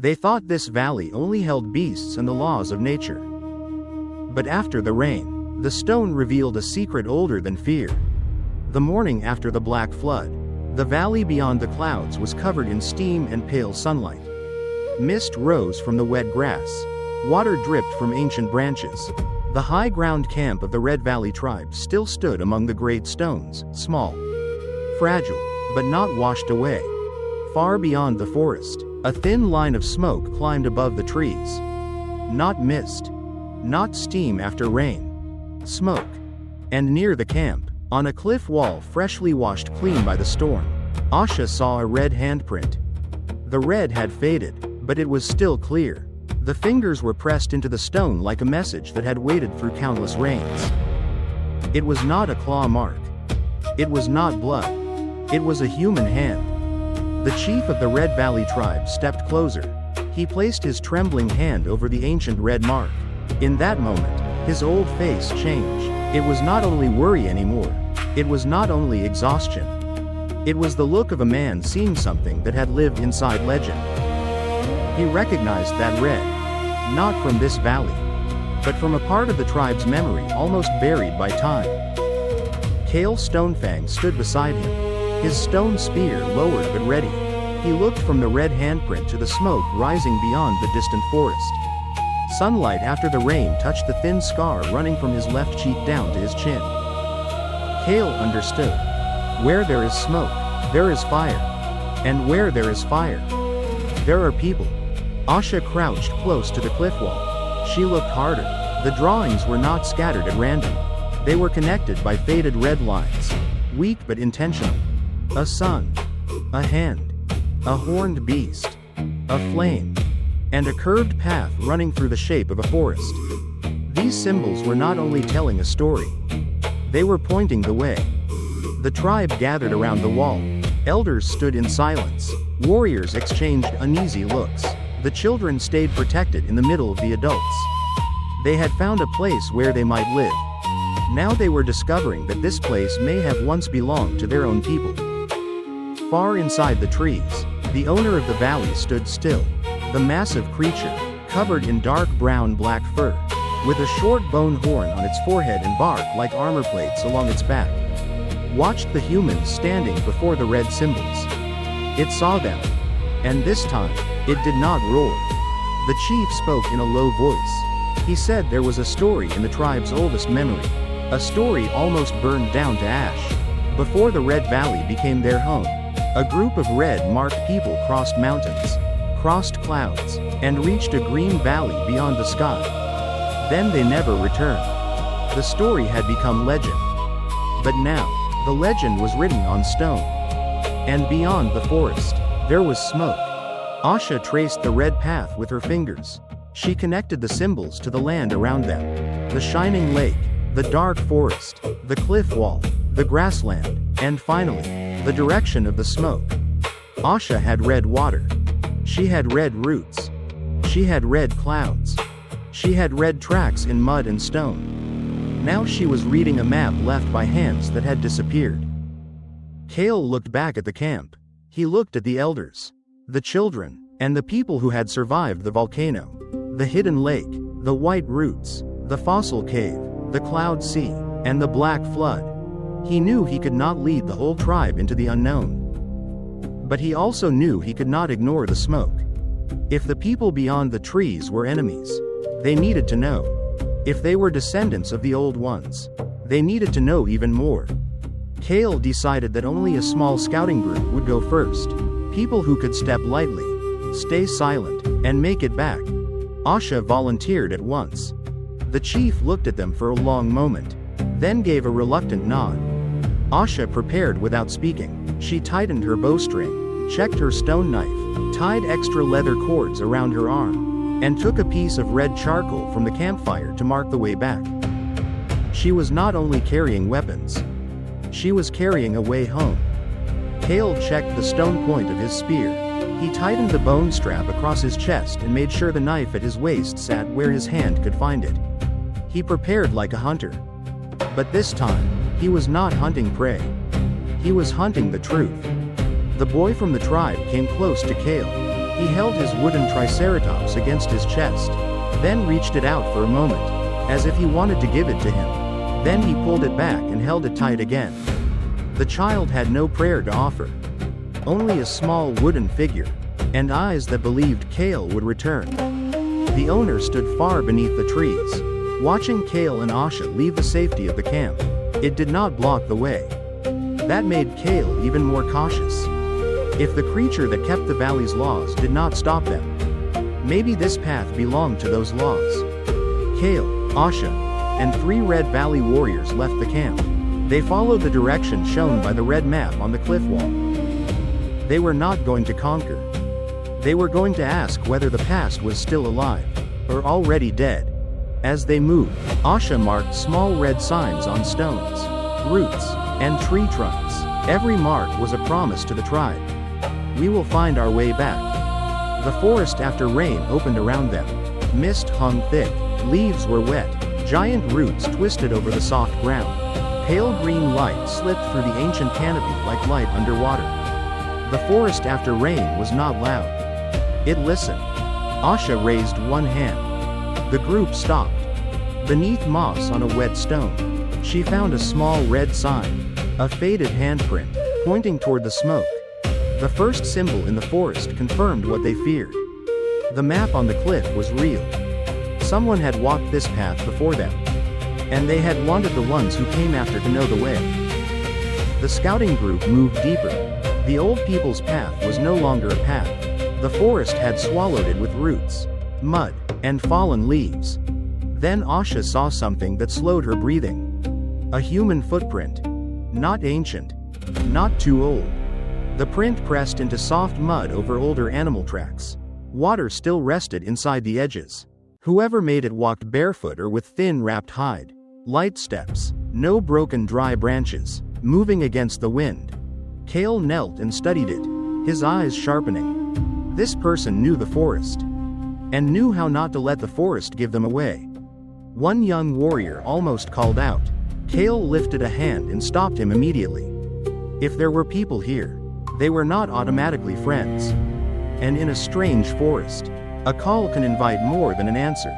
They thought this valley only held beasts and the laws of nature. But after the rain, the stone revealed a secret older than fear. The morning after the black flood, the valley beyond the clouds was covered in steam and pale sunlight. Mist rose from the wet grass. Water dripped from ancient branches. The high ground camp of the Red Valley tribe still stood among the great stones, small, fragile, but not washed away. Far beyond the forest, a thin line of smoke climbed above the trees. Not mist, not steam after rain. Smoke. And near the camp, on a cliff wall freshly washed clean by the storm, Asha saw a red handprint. The red had faded, but it was still clear. The fingers were pressed into the stone like a message that had waited through countless rains. It was not a claw mark. It was not blood. It was a human hand. The chief of the Red Valley tribe stepped closer. He placed his trembling hand over the ancient red mark. In that moment, his old face changed. It was not only worry anymore. It was not only exhaustion. It was the look of a man seeing something that had lived inside legend. He recognized that red, not from this valley, but from a part of the tribe's memory almost buried by time. Kael Stonefang stood beside him, his stone spear lowered but ready. He looked from the red handprint to the smoke rising beyond the distant forest. Sunlight after the rain touched the thin scar running from his left cheek down to his chin. Kael understood. Where there is smoke, there is fire. And where there is fire, there are people. Asha crouched close to the cliff wall. She looked harder. The drawings were not scattered at random. They were connected by faded red lines. Weak but intentional. A sun. A hand. A horned beast. A flame. And a curved path running through the shape of a forest. These symbols were not only telling a story. They were pointing the way. The tribe gathered around the wall. Elders stood in silence. Warriors exchanged uneasy looks. The children stayed protected in the middle of the adults. They had found a place where they might live. Now they were discovering that this place may have once belonged to their own people. Far inside the trees, the owner of the valley stood still. The massive creature, covered in dark brown-black fur, with a short bone horn on its forehead and bark like armor plates along its back, watched the humans standing before the red symbols. It saw them. And this time, it did not roar. The chief spoke in a low voice. He said there was a story in the tribe's oldest memory. A story almost burned down to ash. Before the Red Valley became their home, a group of red-marked people crossed mountains, crossed clouds, and reached a green valley beyond the sky. Then they never returned. The story had become legend. But now, the legend was written on stone. And beyond the forest, there was smoke. Asha traced the red path with her fingers. She connected the symbols to the land around them. The shining lake, the dark forest, the cliff wall, the grassland, and finally, the direction of the smoke. Asha had red water. She had red roots. She had red clouds. She had red tracks in mud and stone. Now she was reading a map left by hands that had disappeared. Kael looked back at the camp. He looked at the elders, the children, and the people who had survived the volcano, the hidden lake, the white roots, the fossil cave, the cloud sea, and the black flood. He knew he could not lead the whole tribe into the unknown. But he also knew he could not ignore the smoke. If the people beyond the trees were enemies, they needed to know. If they were descendants of the old ones, they needed to know even more. Kael decided that only a small scouting group would go first. People who could step lightly, stay silent, and make it back. Asha volunteered at once. The chief looked at them for a long moment, then gave a reluctant nod. Asha prepared without speaking. She tightened her bowstring, checked her stone knife, tied extra leather cords around her arm, and took a piece of red charcoal from the campfire to mark the way back. She was not only carrying weapons, she was carrying a way home. Kael checked the stone point of his spear. He tightened the bone strap across his chest and made sure the knife at his waist sat where his hand could find it. He prepared like a hunter. But this time, he was not hunting prey. He was hunting the truth. The boy from the tribe came close to Kael. He held his wooden triceratops against his chest, then reached it out for a moment, as if he wanted to give it to him. Then he pulled it back and held it tight again. The child had no prayer to offer. Only a small wooden figure, and eyes that believed Kael would return. The owner stood far beneath the trees, watching Kael and Asha leave the safety of the camp. It did not block the way. That made Kael even more cautious. If the creature that kept the valley's laws did not stop them, maybe this path belonged to those laws. Kael, Asha, and 3 Red Valley warriors left the camp. They followed the direction shown by the red map on the cliff wall. They were not going to conquer. They were going to ask whether the past was still alive, or already dead. As they moved, Asha marked small red signs on stones, roots, and tree trunks. Every mark was a promise to the tribe. We will find our way back. The forest after rain opened around them. Mist hung thick, leaves were wet, giant roots twisted over the soft ground. Pale green light slipped through the ancient canopy like light underwater. The forest after rain was not loud. It listened. Asha raised one hand. The group stopped. Beneath moss on a wet stone, she found a small red sign, a faded handprint, pointing toward the smoke. The first symbol in the forest confirmed what they feared. The map on the cliff was real. Someone had walked this path before them, and they had wanted the ones who came after to know the way. The scouting group moved deeper. The old people's path was no longer a path. The forest had swallowed it with roots, mud, and fallen leaves. Then Asha saw something that slowed her breathing. A human footprint. Not ancient. Not too old. The print pressed into soft mud over older animal tracks. Water still rested inside the edges. Whoever made it walked barefoot or with thin wrapped hide. Light steps. No broken dry branches, moving against the wind. Kael knelt and studied it, his eyes sharpening. This person knew the forest, and knew how not to let the forest give them away. One young warrior almost called out. Kael lifted a hand and stopped him immediately. If there were people here, they were not automatically friends. And in a strange forest, a call can invite more than an answer.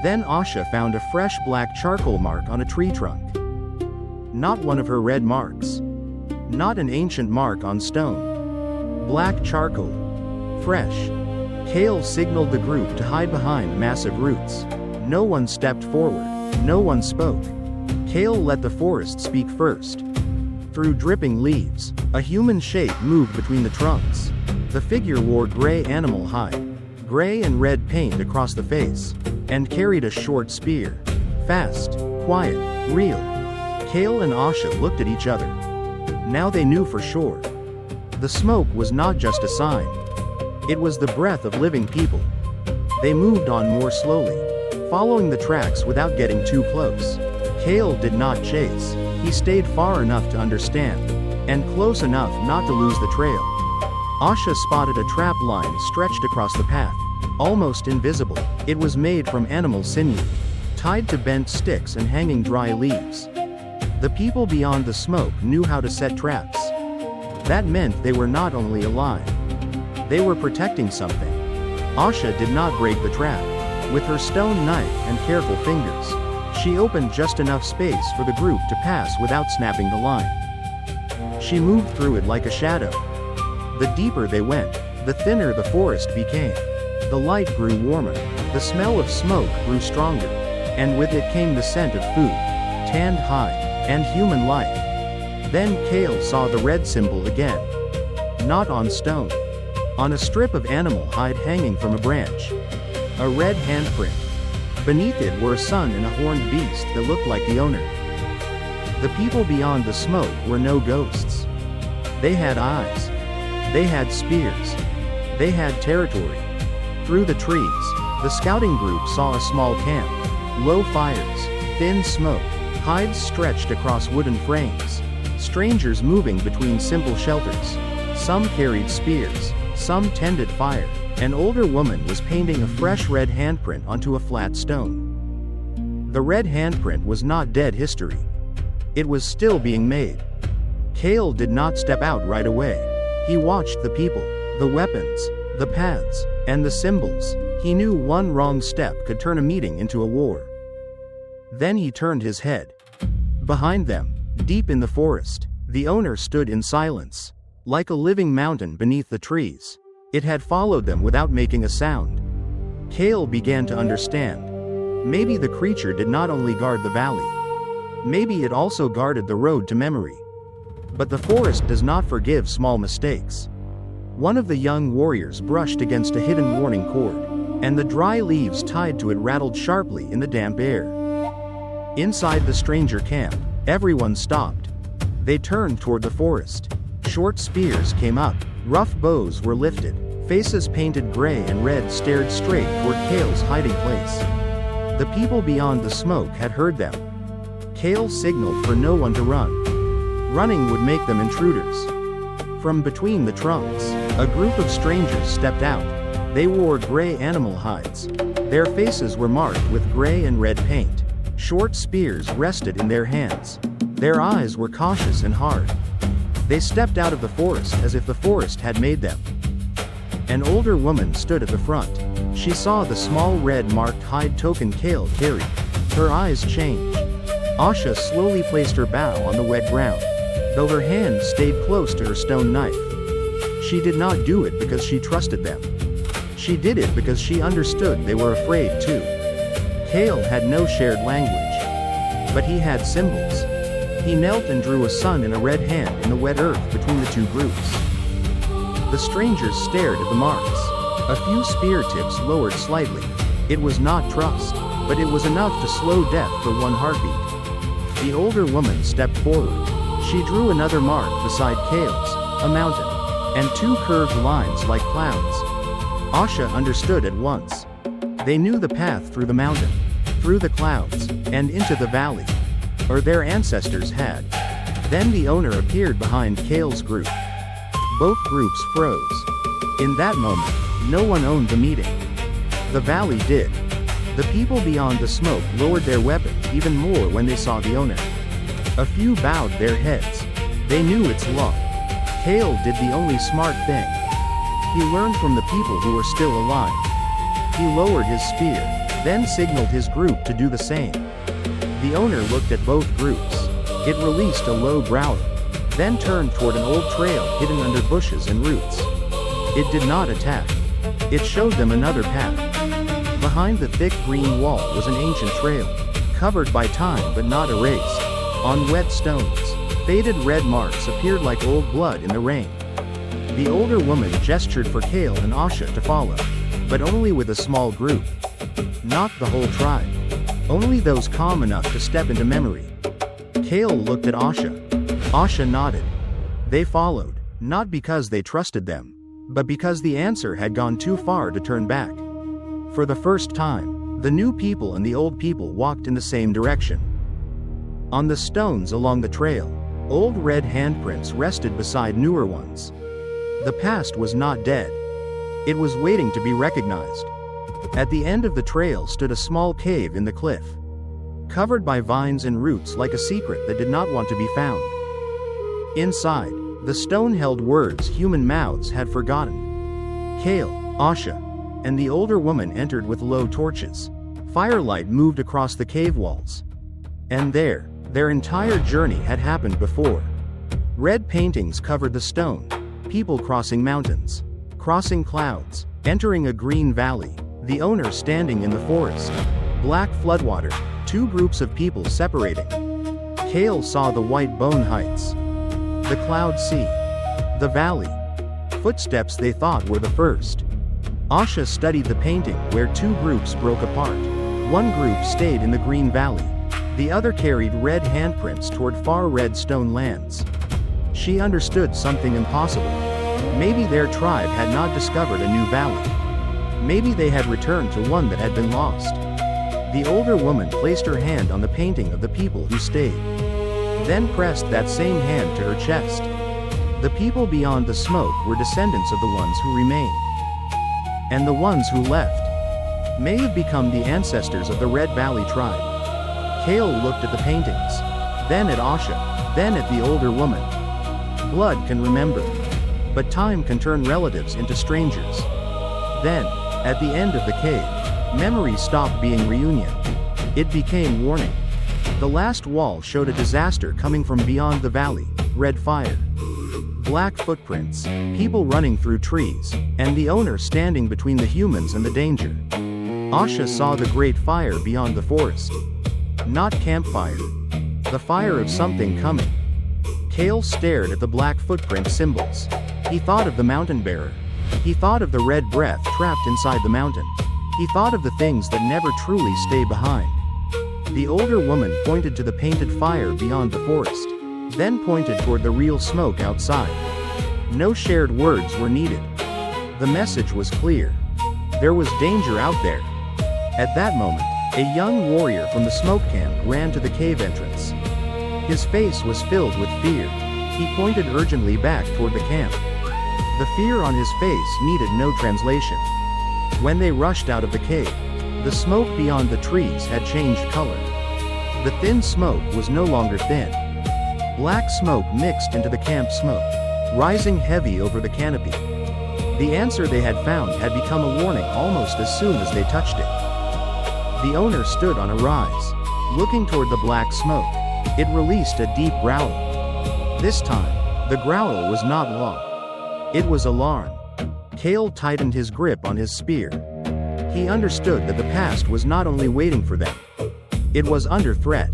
Then Asha found a fresh black charcoal mark on a tree trunk. Not one of her red marks. Not an ancient mark on stone. Black charcoal. Fresh. Kael signaled the group to hide behind massive roots. No one stepped forward. No one spoke. Kael let the forest speak first. Through dripping leaves, a human shape moved between the trunks. The figure wore gray animal hide, gray and red paint across the face, and carried a short spear. Fast, quiet, real. Kael and Asha looked at each other. Now they knew for sure. The smoke was not just a sign. It was the breath of living people. They moved on more slowly, following the tracks without getting too close. Kael did not chase. He stayed far enough to understand, and close enough not to lose the trail. Asha spotted a trap line stretched across the path, almost invisible. It was made from animal sinew, tied to bent sticks and hanging dry leaves. The people beyond the smoke knew how to set traps. That meant they were not only alive, they were protecting something. Asha did not break the trap. With her stone knife and careful fingers, she opened just enough space for the group to pass without snapping the line. She moved through it like a shadow. The deeper they went, the thinner the forest became. The light grew warmer, the smell of smoke grew stronger, and with it came the scent of food, tanned hide, and human life. Then Kael saw the red symbol again. Not on stone. On a strip of animal hide hanging from a branch. A red handprint. Beneath it were a sun and a horned beast that looked like the owner. The people beyond the smoke were no ghosts. They had eyes. They had spears. They had territory. Through the trees, the scouting group saw a small camp. Low fires, thin smoke, hides stretched across wooden frames. Strangers moving between simple shelters. Some carried spears, some tended fire. An older woman was painting a fresh red handprint onto a flat stone. The red handprint was not dead history. It was still being made. Kael did not step out right away. He watched the people, the weapons, the paths, and the symbols. He knew one wrong step could turn a meeting into a war. Then he turned his head. Behind them, deep in the forest, the owner stood in silence, like a living mountain beneath the trees. It had followed them without making a sound. Kael began to understand. Maybe the creature did not only guard the valley. Maybe it also guarded the road to memory. But the forest does not forgive small mistakes. One of the young warriors brushed against a hidden warning cord, and the dry leaves tied to it rattled sharply in the damp air. Inside the stranger camp, everyone stopped. They turned toward the forest. Short spears came up, rough bows were lifted, faces painted gray and red stared straight toward Kael's hiding place. The people beyond the smoke had heard them. Kael signaled for no one to run. Running would make them intruders. From between the trunks, a group of strangers stepped out. They wore gray animal hides. Their faces were marked with gray and red paint. Short spears rested in their hands. Their eyes were cautious and hard. They stepped out of the forest as if the forest had made them. An older woman stood at the front. She saw the small red marked hide token Kael carried. Her eyes changed. Asha slowly placed her bow on the wet ground, though her hand stayed close to her stone knife. She did not do it because she trusted them. She did it because she understood they were afraid too. Kael had no shared language, but he had symbols. He knelt and drew a sun and a red hand in the wet earth between the two groups. The strangers stared at the marks. A few spear tips lowered slightly. It was not trust, but it was enough to slow death for one heartbeat. The older woman stepped forward. She drew another mark beside Kael's, a mountain, and two curved lines like clouds. Asha understood at once. They knew the path through the mountain, through the clouds, and into the valley. Or their ancestors had. Then the owner appeared behind Kael's group. Both groups froze. In that moment, no one owned the meeting. The valley did. The people beyond the smoke lowered their weapons even more when they saw the owner. A few bowed their heads. They knew its law. Kael did the only smart thing. He learned from the people who were still alive. He lowered his spear, then signaled his group to do the same. The owner looked at both groups. It released a low growl, then turned toward an old trail hidden under bushes and roots. It did not attack. It showed them another path. Behind the thick green wall was an ancient trail, covered by time but not erased. On wet stones, faded red marks appeared like old blood in the rain. The older woman gestured for Kael and Asha to follow, but only with a small group. Not the whole tribe. Only those calm enough to step into memory. Kael looked at Asha. Asha nodded. They followed, not because they trusted them, but because the answer had gone too far to turn back. For the first time, the new people and the old people walked in the same direction. On the stones along the trail, old red handprints rested beside newer ones. The past was not dead. It was waiting to be recognized. At the end of the trail stood a small cave in the cliff, covered by vines and roots like a secret that did not want to be found. Inside, the stone held words human mouths had forgotten. Kael, Asha, and the older woman entered with low torches. Firelight moved across the cave walls. And there, their entire journey had happened before. Red paintings covered the stone, people crossing mountains, crossing clouds, entering a green valley. The owner standing in the forest. Black floodwater, two groups of people separating. Kael saw the white bone heights. The cloud sea. The valley. Footsteps they thought were the first. Asha studied the painting where two groups broke apart. One group stayed in the green valley. The other carried red handprints toward far red stone lands. She understood something impossible. Maybe their tribe had not discovered a new valley. Maybe they had returned to one that had been lost. The older woman placed her hand on the painting of the people who stayed, then pressed that same hand to her chest. The people beyond the smoke were descendants of the ones who remained. And the ones who left may have become the ancestors of the Red Valley tribe. Kael looked at the paintings, then at Asha, then at the older woman. Blood can remember, but time can turn relatives into strangers. Then, at the end of the cave, memory stopped being reunion. It became warning. The last wall showed a disaster coming from beyond the valley: red fire, black footprints, people running through trees, and the owner standing between the humans and the danger. Asha saw the great fire beyond the forest. Not campfire. The fire of something coming. Kael stared at the black footprint symbols. He thought of the mountain bearer. He thought of the red breath trapped inside the mountain. He thought of the things that never truly stay behind. The older woman pointed to the painted fire beyond the forest, then pointed toward the real smoke outside. No shared words were needed. The message was clear. There was danger out there. At that moment, a young warrior from the smoke camp ran to the cave entrance. His face was filled with fear. He pointed urgently back toward the camp. The fear on his face needed no translation. When they rushed out of the cave, the smoke beyond the trees had changed color. The thin smoke was no longer thin. Black smoke mixed into the camp smoke, rising heavy over the canopy. The answer they had found had become a warning almost as soon as they touched it. The owner stood on a rise, looking toward the black smoke. It released a deep growl. This time, the growl was not long. It was alarm. Kael tightened his grip on his spear. He understood that the past was not only waiting for them. It was under threat.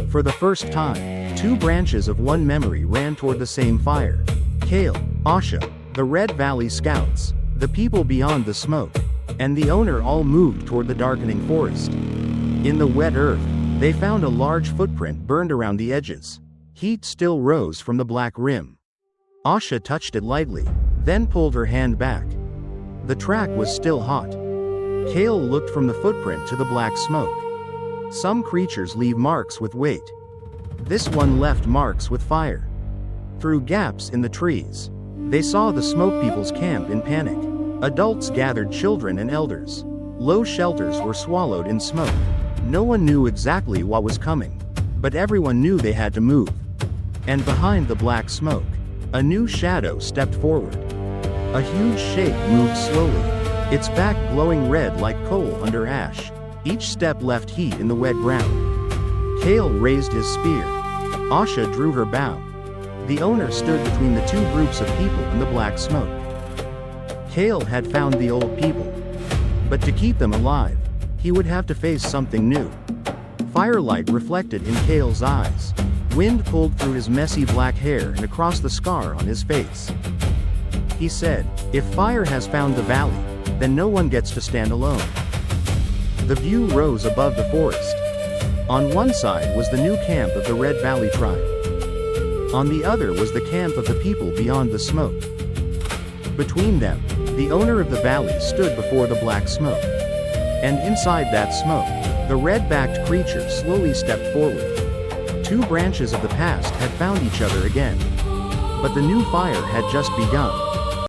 For the first time, two branches of one memory ran toward the same fire. Kael, Asha, the Red Valley Scouts, the people beyond the smoke, and the owner all moved toward the darkening forest. In the wet earth, they found a large footprint burned around the edges. Heat still rose from the black rim. Asha touched it lightly, then pulled her hand back. The track was still hot. Kael looked from the footprint to the black smoke. Some creatures leave marks with weight. This one left marks with fire. Through gaps in the trees, they saw the smoke people's camp in panic. Adults gathered children and elders. Low shelters were swallowed in smoke. No one knew exactly what was coming, but everyone knew they had to move. And behind the black smoke, a new shadow stepped forward. A huge shape moved slowly, its back glowing red like coal under ash. Each step left heat in the wet ground. Kael raised his spear. Asha drew her bow. The owner stood between the two groups of people in the black smoke. Kael had found the old people. But to keep them alive, he would have to face something new. Firelight reflected in Kael's eyes. Wind pulled through his messy black hair and across the scar on his face. He said, "If fire has found the valley, then no one gets to stand alone." The view rose above the forest. On one side was the new camp of the Red Valley tribe. On the other was the camp of the people beyond the smoke. Between them, the owner of the valley stood before the black smoke. And inside that smoke, the red-backed creature slowly stepped forward. Two branches of the past had found each other again. But the new fire had just begun.